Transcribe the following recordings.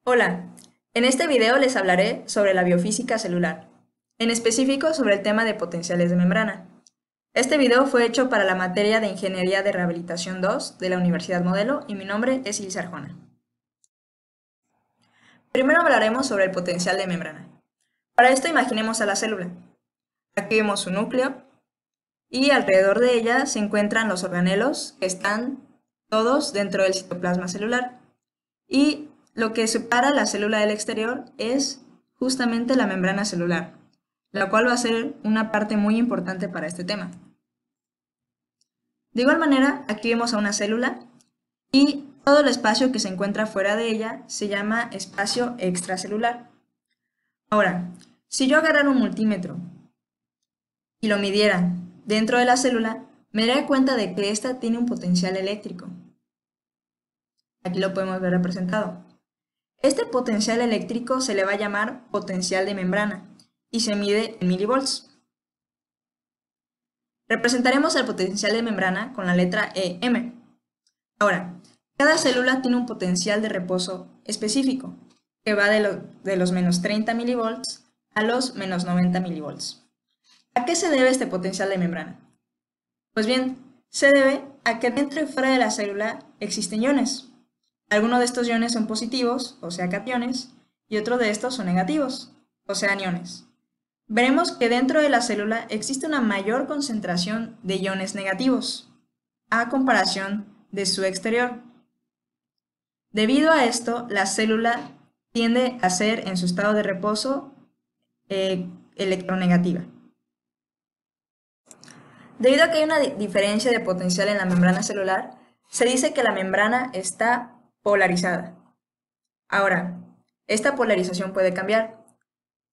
Hola, en este video les hablaré sobre la biofísica celular, en específico sobre el tema de potenciales de membrana. Este video fue hecho para la materia de Ingeniería de Rehabilitación 2 de la Universidad Modelo y mi nombre es Ilis Arjona. Primero hablaremos sobre el potencial de membrana. Para esto imaginemos a la célula. Aquí vemos su núcleo y alrededor de ella se encuentran los organelos que están todos dentro del citoplasma celular. Y lo que separa la célula del exterior es justamente la membrana celular, la cual va a ser una parte muy importante para este tema. De igual manera, aquí vemos a una célula y todo el espacio que se encuentra fuera de ella se llama espacio extracelular. Ahora, si yo agarrara un multímetro y lo midiera dentro de la célula, me daría cuenta de que ésta tiene un potencial eléctrico. Aquí lo podemos ver representado. Este potencial eléctrico se le va a llamar potencial de membrana y se mide en milivolts. Representaremos el potencial de membrana con la letra EM. Ahora, cada célula tiene un potencial de reposo específico, que va de los menos 30 milivolts a los menos 90 milivolts. ¿A qué se debe este potencial de membrana? Pues bien, se debe a que dentro y fuera de la célula existen iones. Algunos de estos iones son positivos, o sea, cationes, y otros de estos son negativos, o sea, aniones. Veremos que dentro de la célula existe una mayor concentración de iones negativos, a comparación de su exterior. Debido a esto, la célula tiende a ser, en su estado de reposo, electronegativa. Debido a que hay una diferencia de potencial en la membrana celular, se dice que la membrana está polarizada. Ahora, esta polarización puede cambiar.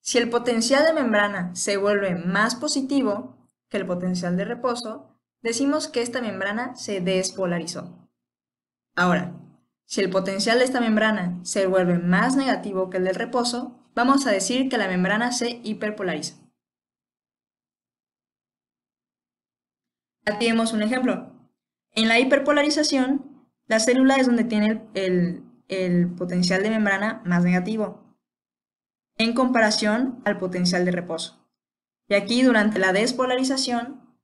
Si el potencial de membrana se vuelve más positivo que el potencial de reposo, decimos que esta membrana se despolarizó. Ahora, si el potencial de esta membrana se vuelve más negativo que el del reposo, vamos a decir que la membrana se hiperpolariza. Aquí vemos un ejemplo. En la hiperpolarización, la célula es donde tiene el potencial de membrana más negativo, en comparación al potencial de reposo. Y aquí, durante la despolarización,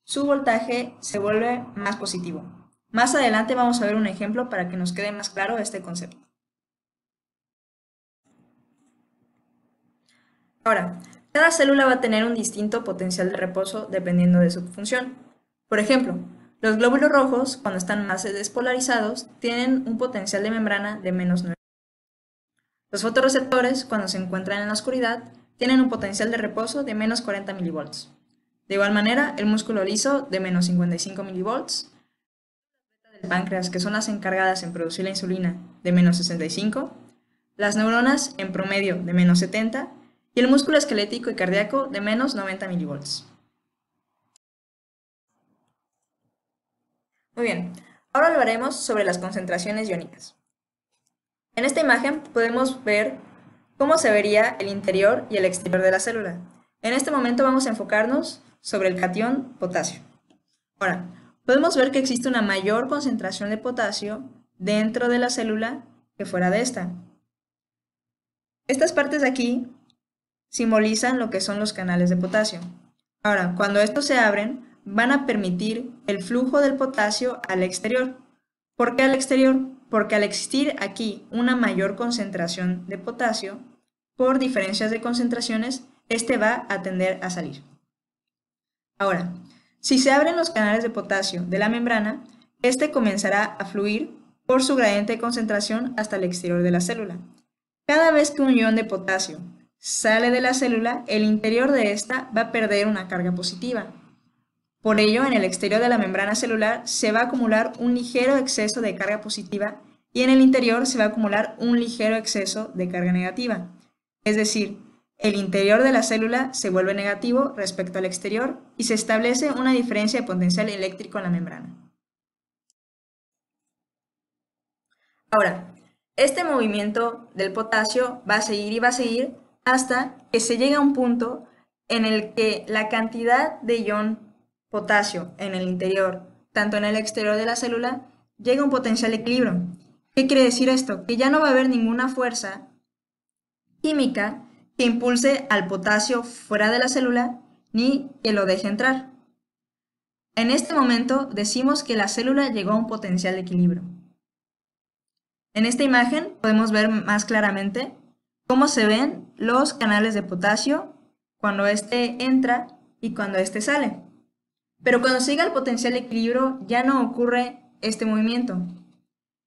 su voltaje se vuelve más positivo. Más adelante vamos a ver un ejemplo para que nos quede más claro este concepto. Ahora, cada célula va a tener un distinto potencial de reposo dependiendo de su función. Por ejemplo, los glóbulos rojos, cuando están más despolarizados, tienen un potencial de membrana de menos 9. Los fotorreceptores, cuando se encuentran en la oscuridad, tienen un potencial de reposo de menos 40 milivolts. De igual manera, el músculo liso de menos 55 milivolts, el páncreas, que son las encargadas en producir la insulina, de menos 65, las neuronas en promedio de menos 70 y el músculo esquelético y cardíaco de menos 90 milivolts. Muy bien, ahora hablaremos sobre las concentraciones iónicas. En esta imagen podemos ver cómo se vería el interior y el exterior de la célula. En este momento vamos a enfocarnos sobre el catión potasio. Ahora, podemos ver que existe una mayor concentración de potasio dentro de la célula que fuera de esta. Estas partes de aquí simbolizan lo que son los canales de potasio. Ahora, cuando estos se abren, van a permitir el flujo del potasio al exterior. ¿Por qué al exterior? Porque al existir aquí una mayor concentración de potasio, por diferencias de concentraciones, este va a tender a salir. Ahora, si se abren los canales de potasio de la membrana, este comenzará a fluir por su gradiente de concentración hasta el exterior de la célula. Cada vez que un ion de potasio sale de la célula, el interior de esta va a perder una carga positiva. Por ello, en el exterior de la membrana celular se va a acumular un ligero exceso de carga positiva y en el interior se va a acumular un ligero exceso de carga negativa. Es decir, el interior de la célula se vuelve negativo respecto al exterior y se establece una diferencia de potencial eléctrico en la membrana. Ahora, este movimiento del potasio va a seguir y va a seguir hasta que se llegue a un punto en el que la cantidad de ion potasio en el interior, tanto en el exterior de la célula, llega a un potencial equilibrio. ¿Qué quiere decir esto? Que ya no va a haber ninguna fuerza química que impulse al potasio fuera de la célula ni que lo deje entrar. En este momento decimos que la célula llegó a un potencial de equilibrio. En esta imagen podemos ver más claramente cómo se ven los canales de potasio cuando éste entra y cuando éste sale. Pero cuando se llega al potencial de equilibrio ya no ocurre este movimiento.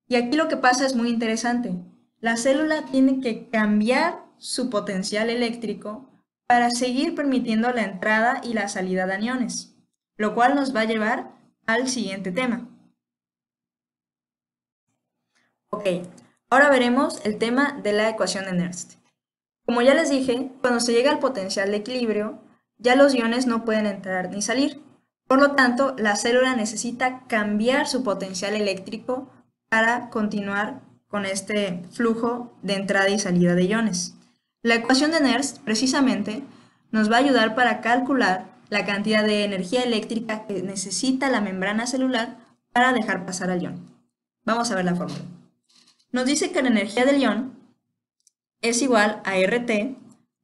Y aquí lo que pasa es muy interesante. La célula tiene que cambiar su potencial eléctrico para seguir permitiendo la entrada y la salida de aniones, lo cual nos va a llevar al siguiente tema. Ok, ahora veremos el tema de la ecuación de Nernst. Como ya les dije, cuando se llega al potencial de equilibrio, ya los iones no pueden entrar ni salir. Por lo tanto, la célula necesita cambiar su potencial eléctrico para continuar con este flujo de entrada y salida de iones. La ecuación de Nernst, precisamente, nos va a ayudar para calcular la cantidad de energía eléctrica que necesita la membrana celular para dejar pasar al ion. Vamos a ver la fórmula. Nos dice que la energía del ion es igual a RT,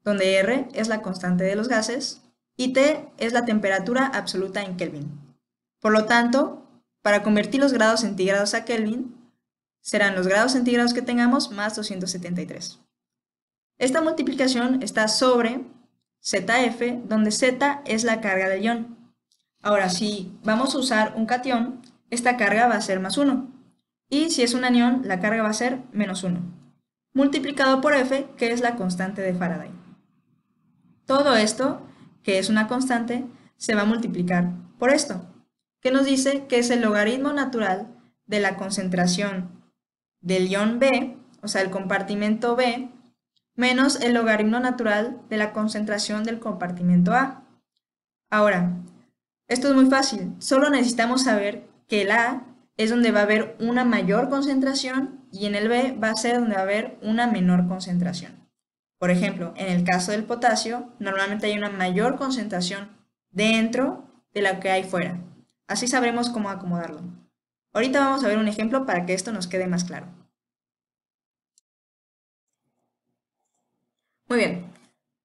donde R es la constante de los gases y T es la temperatura absoluta en Kelvin. Por lo tanto, para convertir los grados centígrados a Kelvin, serán los grados centígrados que tengamos más 273. Esta multiplicación está sobre ZF, donde Z es la carga del ion. Ahora, si vamos a usar un catión, esta carga va a ser más 1. Y si es un anión, la carga va a ser menos 1. Multiplicado por F, que es la constante de Faraday. Todo esto, que es una constante, se va a multiplicar por esto, que nos dice que es el logaritmo natural de la concentración del ion B, o sea, el compartimento B, menos el logaritmo natural de la concentración del compartimento A. Ahora, esto es muy fácil, solo necesitamos saber que el A es donde va a haber una mayor concentración y en el B va a ser donde va a haber una menor concentración. Por ejemplo, en el caso del potasio, normalmente hay una mayor concentración dentro de la que hay fuera. Así sabremos cómo acomodarlo. Ahorita vamos a ver un ejemplo para que esto nos quede más claro. Muy bien,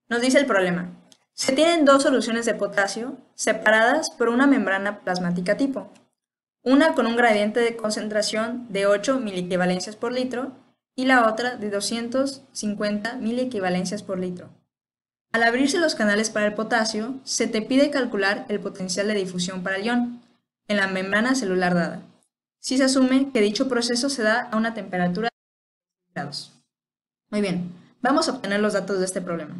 nos dice el problema. Se tienen dos soluciones de potasio separadas por una membrana plasmática tipo. Una con un gradiente de concentración de 8 miliequivalencias por litro y la otra de 250 miliequivalencias por litro. Al abrirse los canales para el potasio, se te pide calcular el potencial de difusión para el ion en la membrana celular dada, si se asume que dicho proceso se da a una temperatura de 6 grados. Muy bien, vamos a obtener los datos de este problema.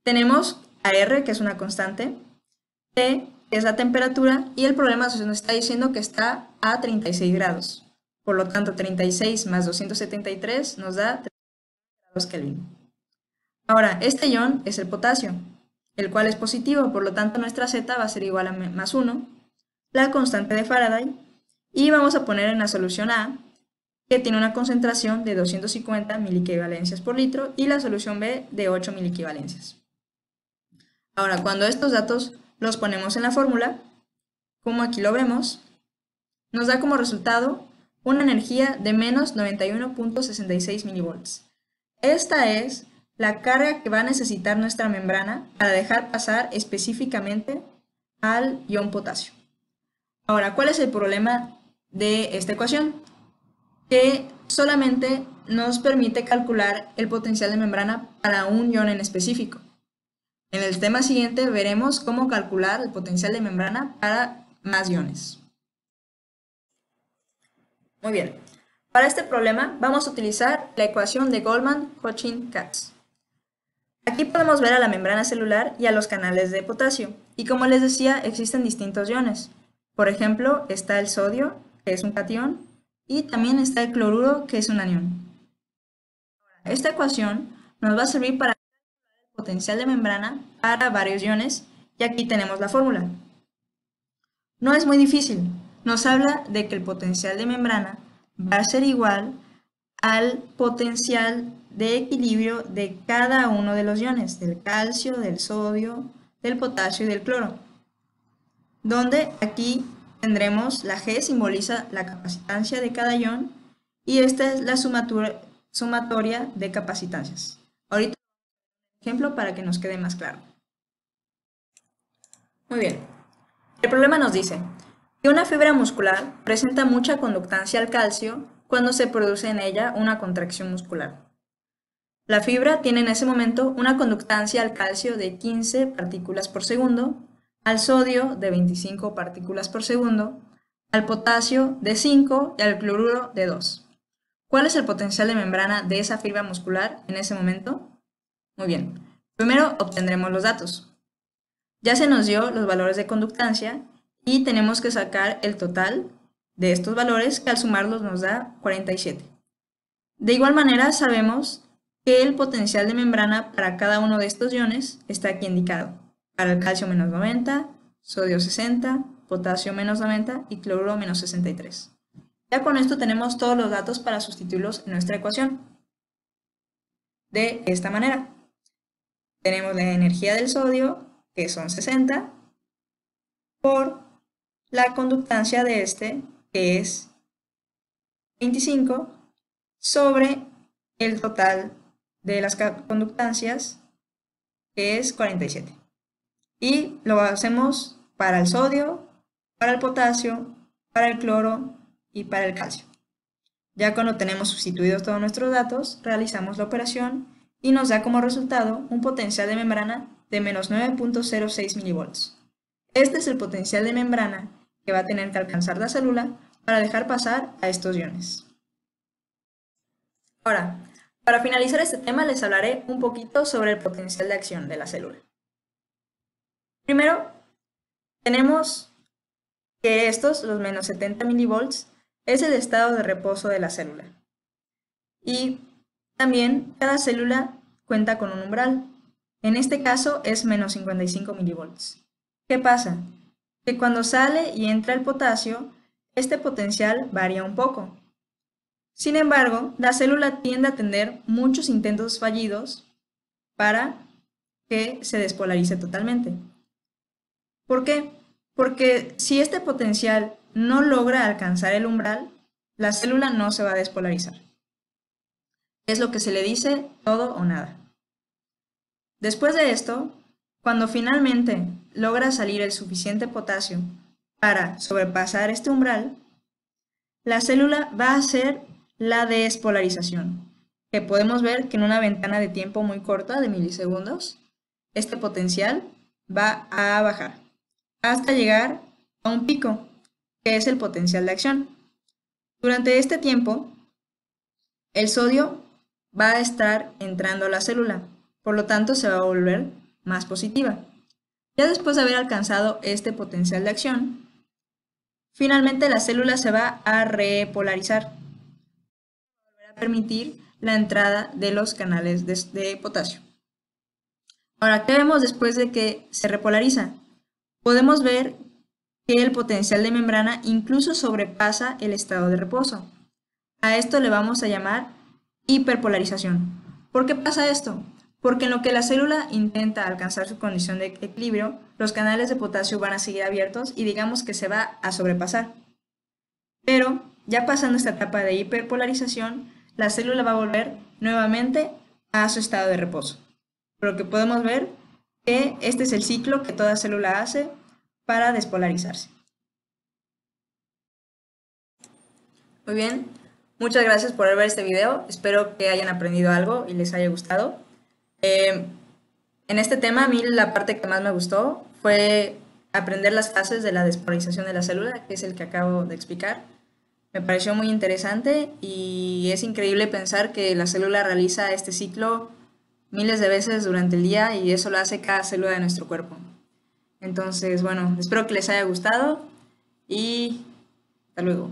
Tenemos a R, que es una constante, T, que es la temperatura, y el problema nos está diciendo que está a 36 grados. Por lo tanto, 36 más 273 nos da 30 grados Kelvin. Ahora, este ion es el potasio, el cual es positivo, por lo tanto nuestra Z va a ser igual a más 1, la constante de Faraday, y vamos a poner en la solución A, que tiene una concentración de 250 miliequivalencias por litro, y la solución B de 8 miliequivalencias. Ahora, cuando estos datos los ponemos en la fórmula, como aquí lo vemos, nos da como resultado una energía de menos 91.66 milivolts. Esta es la carga que va a necesitar nuestra membrana para dejar pasar específicamente al ion potasio. Ahora, ¿cuál es el problema de esta ecuación? Que solamente nos permite calcular el potencial de membrana para un ion en específico. En el tema siguiente veremos cómo calcular el potencial de membrana para más iones. Muy bien, para este problema vamos a utilizar la ecuación de Goldman-Hutchins-Katz. Aquí podemos ver a la membrana celular y a los canales de potasio, y como les decía, existen distintos iones. Por ejemplo, está el sodio, que es un catión, y también está el cloruro, que es un anión. Esta ecuación nos va a servir para calcular el potencial de membrana para varios iones, y aquí tenemos la fórmula. No es muy difícil, nos habla de que el potencial de membrana va a ser igual al potencial de equilibrio de cada uno de los iones, del calcio, del sodio, del potasio y del cloro. Donde aquí tendremos la G simboliza la capacitancia de cada ion y esta es la sumatoria de capacitancias. Ahorita un ejemplo para que nos quede más claro. Muy bien. El problema nos dice que una fibra muscular presenta mucha conductancia al calcio cuando se produce en ella una contracción muscular. La fibra tiene en ese momento una conductancia al calcio de 15 partículas por segundo, al sodio de 25 partículas por segundo, al potasio de 5 y al cloruro de 2. ¿Cuál es el potencial de membrana de esa fibra muscular en ese momento? Muy bien, primero obtendremos los datos. Ya se nos dio los valores de conductancia y tenemos que sacar el total de estos valores que al sumarlos nos da 47. De igual manera sabemos que el potencial de membrana para cada uno de estos iones está aquí indicado. Para el calcio menos 90, sodio 60, potasio menos 90 y cloruro menos 63. Ya con esto tenemos todos los datos para sustituirlos en nuestra ecuación. De esta manera, tenemos la energía del sodio, que son 60, por la conductancia de este, que es 25, sobre el total de las conductancias, que es 47. Y lo hacemos para el sodio, para el potasio, para el cloro y para el calcio. Ya cuando tenemos sustituidos todos nuestros datos, realizamos la operación y nos da como resultado un potencial de membrana de menos 9.06 milivolts. Este es el potencial de membrana que va a tener que alcanzar la célula para dejar pasar a estos iones. Ahora, para finalizar este tema les hablaré un poquito sobre el potencial de acción de la célula. Primero, tenemos que estos, los menos 70 milivolts, es el estado de reposo de la célula. Y también cada célula cuenta con un umbral. En este caso es menos 55 milivolts. ¿Qué pasa? Que cuando sale y entra el potasio, este potencial varía un poco. Sin embargo, la célula tiende a tener muchos intentos fallidos para que se despolarice totalmente. ¿Por qué? Porque si este potencial no logra alcanzar el umbral, la célula no se va a despolarizar. Es lo que se le dice todo o nada. Después de esto, cuando finalmente logra salir el suficiente potasio para sobrepasar este umbral, la célula va a hacer la despolarización, que podemos ver que en una ventana de tiempo muy corta de milisegundos, este potencial va a bajar hasta llegar a un pico, que es el potencial de acción. Durante este tiempo, el sodio va a estar entrando a la célula, por lo tanto se va a volver más positiva. Ya después de haber alcanzado este potencial de acción, finalmente la célula se va a repolarizar, va a permitir la entrada de los canales de potasio. Ahora, ¿qué vemos después de que se repolariza? Podemos ver que el potencial de membrana incluso sobrepasa el estado de reposo. A esto le vamos a llamar hiperpolarización. ¿Por qué pasa esto? Porque en lo que la célula intenta alcanzar su condición de equilibrio, los canales de potasio van a seguir abiertos y digamos que se va a sobrepasar. Pero ya pasando esta etapa de hiperpolarización, la célula va a volver nuevamente a su estado de reposo. Por lo que podemos ver que este es el ciclo que toda célula hace para despolarizarse. Muy bien, muchas gracias por ver este video. Espero que hayan aprendido algo y les haya gustado. En este tema, a mí la parte que más me gustó fue aprender las fases de la despolarización de la célula, que es el que acabo de explicar. Me pareció muy interesante y es increíble pensar que la célula realiza este ciclo miles de veces durante el día y eso lo hace cada célula de nuestro cuerpo. Entonces, bueno, espero que les haya gustado y hasta luego.